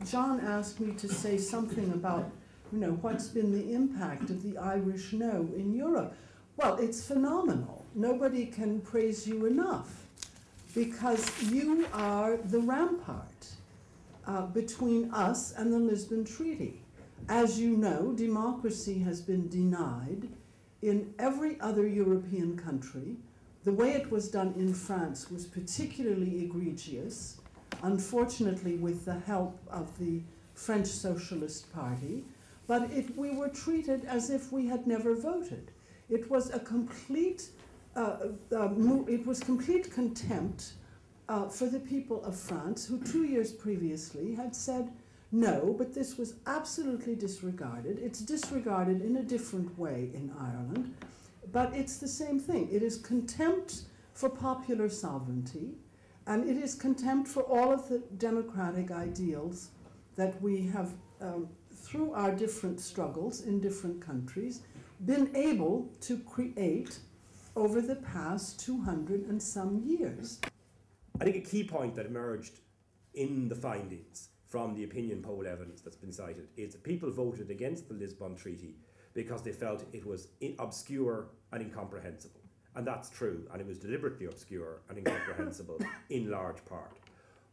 John asked me to say something about, what's been the impact of the Irish no in Europe. Well, it's phenomenal. Nobody can praise you enough, because you are the rampart between us and the Lisbon Treaty. As you know, democracy has been denied in every other European country. The way it was done in France was particularly egregious, unfortunately with the help of the French Socialist Party, but we were treated as if we had never voted. It was a complete, complete contempt for the people of France, who 2 years previously had said no, but this was absolutely disregarded. It's disregarded in a different way in Ireland, but it's the same thing. It is contempt for popular sovereignty, and it is contempt for all of the democratic ideals that we have, through our different struggles in different countries, been able to create over the past 200 and some years. I think a key point that emerged in the findings from the opinion poll evidence that's been cited is that people voted against the Lisbon Treaty because they felt it was obscure and incomprehensible. And that's true, and it was deliberately obscure and incomprehensible in large part.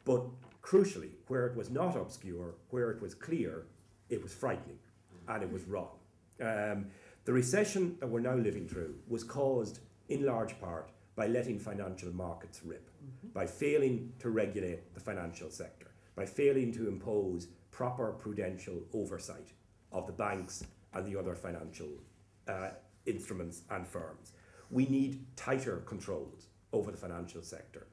But crucially, where it was not obscure, where it was clear, it was frightening and it was wrong. The recession that we're now living through was caused in large part by letting financial markets rip, by failing to regulate the financial sector, by failing to impose proper prudential oversight of the banks and the other financial instruments and firms. We need tighter controls over the financial sector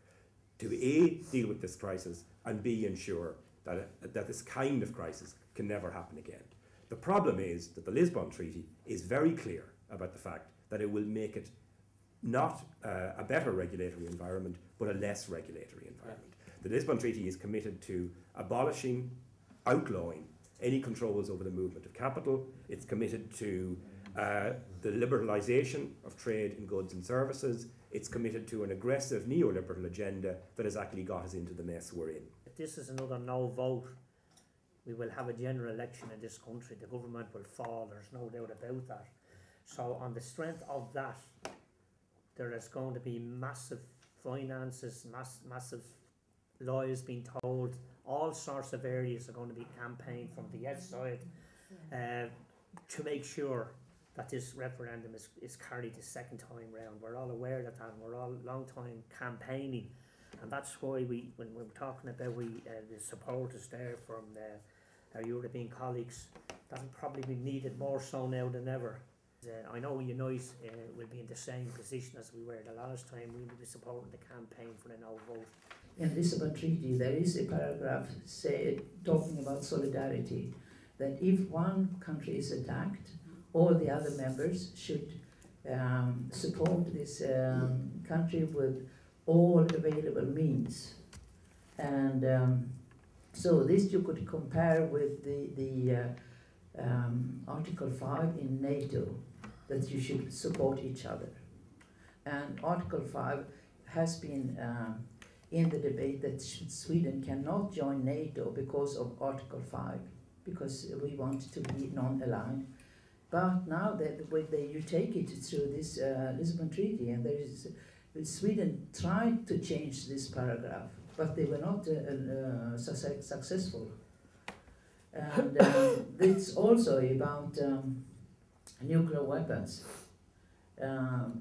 to A, deal with this crisis, and B, ensure that this kind of crisis can never happen again. The problem is that the Lisbon Treaty is very clear about the fact that it will make it not a better regulatory environment, but a less regulatory environment. The Lisbon Treaty is committed to abolishing, outlawing any controls over the movement of capital. It's committed to the liberalisation of trade in goods and services. It's committed to an aggressive neoliberal agenda that has actually got us into the mess we're in. If this is another no vote, we will have a general election in this country. The government will fall, there's no doubt about that. So on the strength of that, there is going to be massive finances, massive lies being told. All sorts of areas are going to be campaigned from the yes side to make sure that this referendum is carried the second time round. We're all aware of that, and we're all long time campaigning, and that's why when we're talking about the supporters there from our European colleagues, that'll probably be needed more so now than ever. I know Unite will be in the same position as we were the last time. We will be supporting the campaign for the no vote. In the Lisbon Treaty, there is a paragraph talking about solidarity, that if one country is attacked, all the other members should support this country with all available means. And so this you could compare with the Article 5 in NATO, that you should support each other. And Article 5 has been in the debate that Sweden cannot join NATO because of Article 5, because we want to be non-aligned. But now that you take it through this Lisbon Treaty, and Sweden tried to change this paragraph, but they were not successful. And it's also about nuclear weapons.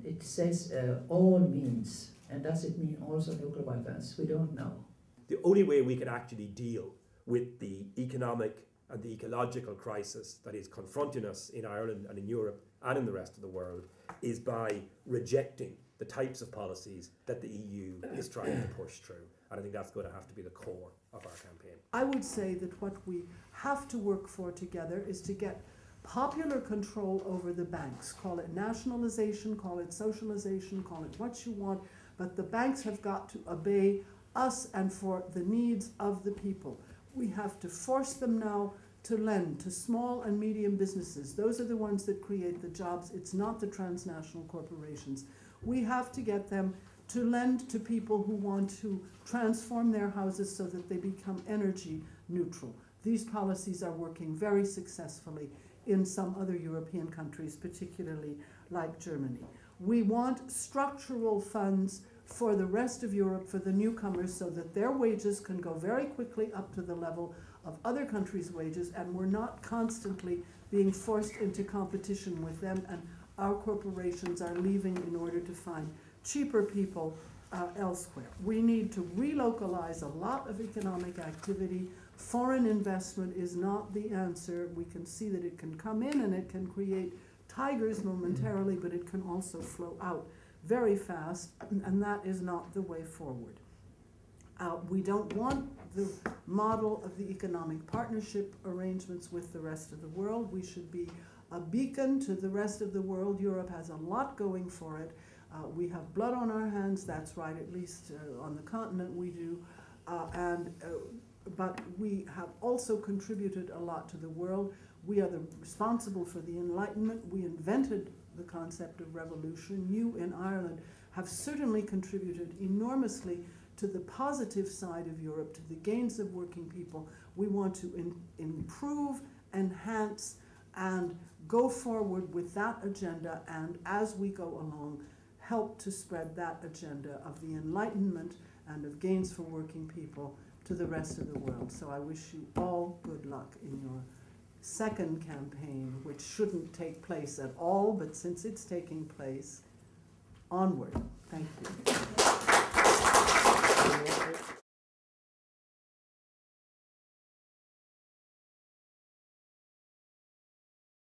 It says all means, and does it mean also nuclear weapons? We don't know. The only way we can actually deal with the economic and the ecological crisis that is confronting us in Ireland and in Europe and in the rest of the world is by rejecting the types of policies that the EU is trying to push through. And I think that's going to have to be the core of our campaign. I would say that what we have to work for together is to get popular control over the banks. Call it nationalization, call it socialization, call it what you want, but the banks have got to obey us and for the needs of the people. We have to force them now to lend to small and medium businesses. Those are the ones that create the jobs. It's not the transnational corporations. We have to get them to lend to people who want to transform their houses so that they become energy neutral. These policies are working very successfully in some other European countries, particularly like Germany. We want structural funds for the rest of Europe, for the newcomers, so that their wages can go very quickly up to the level of other countries' wages, and we're not constantly being forced into competition with them, and our corporations are leaving in order to find cheaper people elsewhere. We need to relocalize a lot of economic activity. Foreign investment is not the answer. We can see that it can come in and it can create tigers momentarily, but it can also flow out very fast, and that is not the way forward. We don't want the model of the economic partnership arrangements with the rest of the world. We should be a beacon to the rest of the world. Europe has a lot going for it. We have blood on our hands, that's right, at least on the continent we do, but we have also contributed a lot to the world. We are responsible for the Enlightenment. We invented the concept of revolution. You in Ireland have certainly contributed enormously to the positive side of Europe, to the gains of working people. We want to improve, enhance, and go forward with that agenda, and as we go along, help to spread that agenda of the Enlightenment and of gains for working people to the rest of the world. So I wish you all good luck in your second campaign, which shouldn't take place at all, but since it's taking place, onward. Thank you.